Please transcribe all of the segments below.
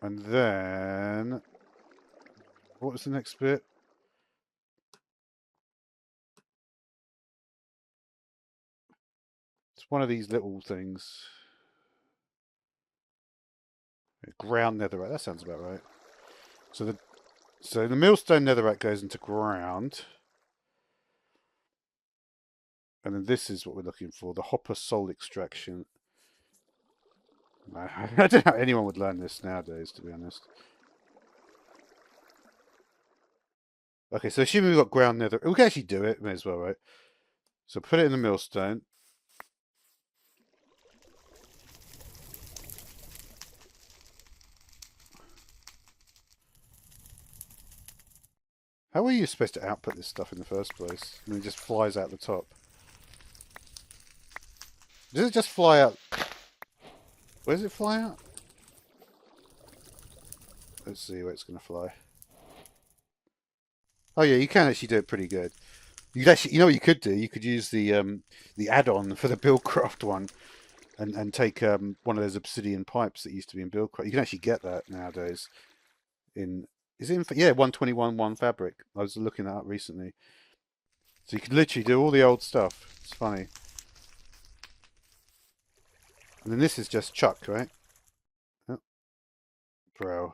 And then, what was the next bit? It's one of these little things. Ground netherrack. That sounds about right. So the millstone netherrack goes into ground. And then this is what we're looking for, the hopper soul extraction. I don't know how anyone would learn this nowadays, to be honest. Okay, so assuming we've got ground nether, we can actually do it, may as well, right? So put it in the millstone. How are you supposed to output this stuff in the first place? I mean, it just flies out the top. Does it just fly out? Where does it fly out? Let's see where it's going to fly. Oh yeah, you can actually do it pretty good. You could actually, you know what you could do? You could use the add-on for the Buildcraft one, and take one of those obsidian pipes that used to be in Buildcraft. You can actually get that nowadays. Is it in? Yeah, 121 fabric. I was looking that up recently. So you could literally do all the old stuff. It's funny. And then this is just chuck, right? Oh, bro.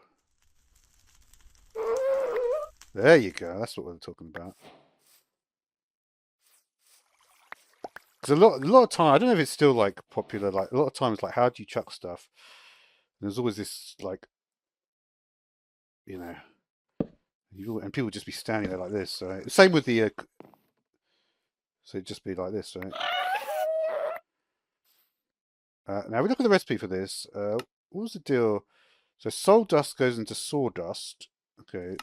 There you go. That's what we're talking about. Because a lot of time, I don't know if it's still like popular. Like a lot of times, like how do you chuck stuff? And there's always this like, you know, and people just be standing there like this. Right? Same with the. So it'd just be like this, right? Now we look at the recipe for this. What was the deal? So soul dust goes into sawdust. Okay.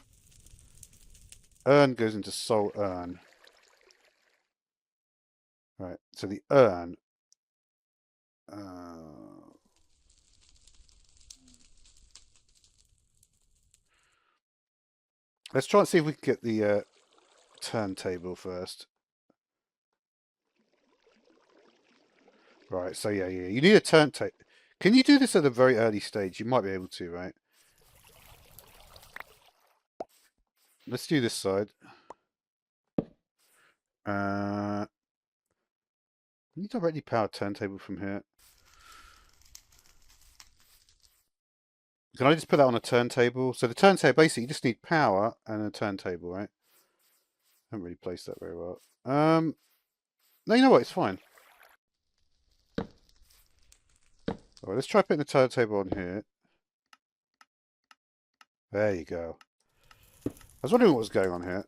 Urn goes into soul urn. Right. So the urn. Let's try and see if we can get the turntable first. Right. So yeah. You need a turntable. Can you do this at a very early stage? You might be able to, right? Let's do this side. Can you directly power turntable from here? Can I just put that on a turntable? So the turntable, basically, you just need power and a turntable, right? I haven't really placed that very well. No, you know what? It's fine. All right, let's try putting the turntable on here. There you go. I was wondering what was going on here.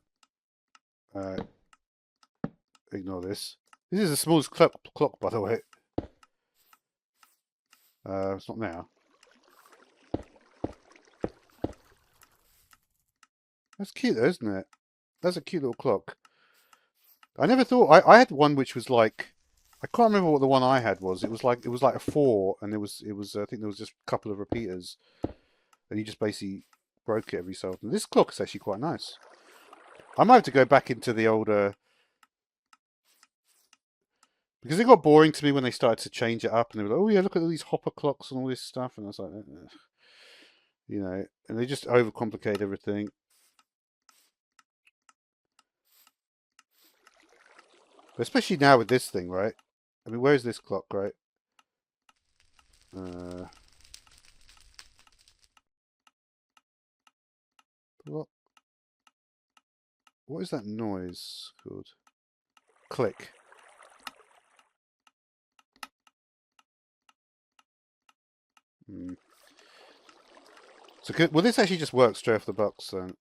Ignore this. This is the smallest clock, by the way. It's not now. That's cute, though, isn't it? That's a cute little clock. I never thought I had one which was like, I can't remember what the one I had was. It was like a 4, and it was I think there was just a couple of repeaters, and you just basically broke it every so often. This clock is actually quite nice. I might have to go back into the older, because it got boring to me when they started to change it up, and they were like, oh yeah, look at all these hopper clocks and all this stuff, and I was like, you know, and they just overcomplicate everything. But especially now with this thing, right? I mean, where is this clock, right? What is that noise called? Click. So will this actually just work straight off the box then?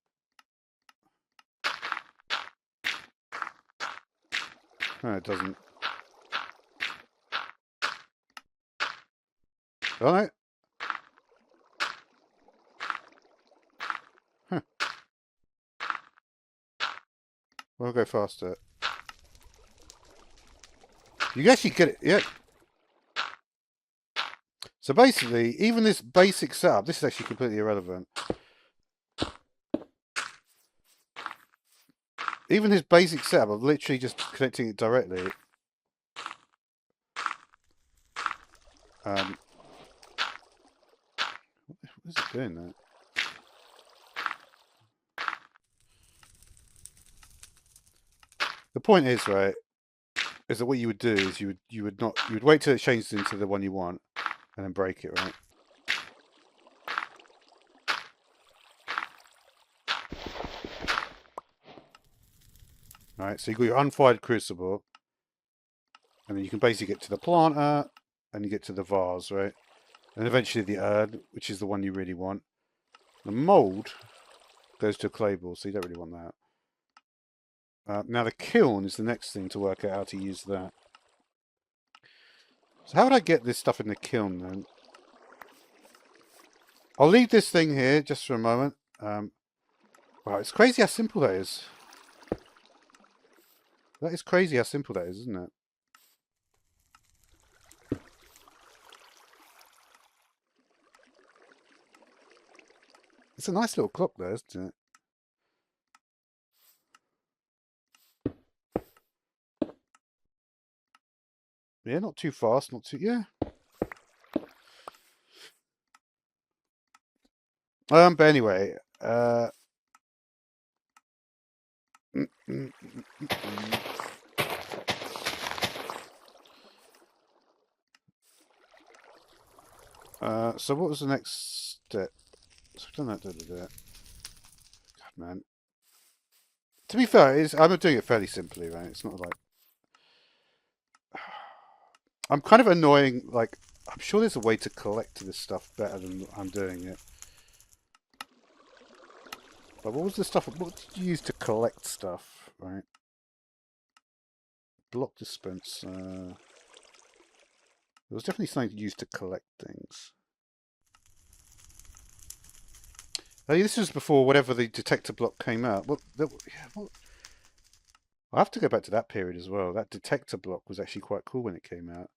No, it doesn't. Oh no. Huh. We'll go faster. You actually get it, yeah. So basically, even this basic setup, this is actually completely irrelevant. Even this basic setup of literally just connecting it directly. What's it doing that? The point is, right, is that what you would do is you would wait till it changes into the one you want and then break it, right? Right, so you've got your unfired crucible, and then you can basically get to the planter, and you get to the vase, right? And eventually the urn, which is the one you really want. The mould goes to a clay ball, so you don't really want that. Now the kiln is the next thing to work out how to use that. So how would I get this stuff in the kiln then? I'll leave this thing here just for a moment. Wow, it's crazy how simple that is. That is crazy how simple that is, isn't it? It's a nice little clock there, isn't it? Yeah, not too fast, not too... Yeah. But anyway, so what was the next step? So we've done that. God, man. To be fair, I'm doing it fairly simply, right? It's not like... I'm kind of annoying, like... I'm sure there's a way to collect this stuff better than I'm doing it. But what was the stuff... What did you use to collect stuff, right? Block dispense. There was definitely something used to collect things. Oh, this was before whatever the detector block came out. I have to go back to that period as well. That detector block was actually quite cool when it came out.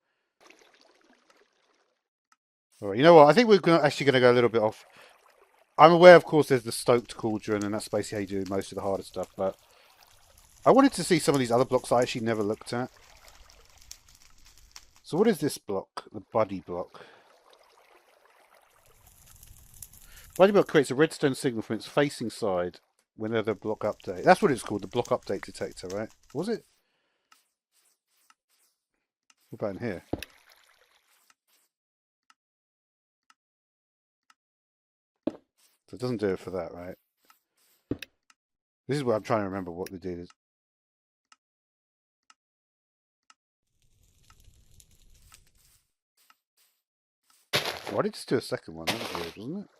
All right, you know what? I think we're actually going to go a little bit off. I'm aware, of course, there's the stoked cauldron, and that's basically how you do most of the harder stuff. But I wanted to see some of these other blocks I actually never looked at. So what is this block? The buddy block. Buddy block creates a redstone signal from its facing side whenever the block update. That's what it's called, the block update detector, right? Was it? What about in here? So it doesn't do it for that, right? This is what I'm trying to remember what they did. Why did it just do a second one? That was weird, wasn't it?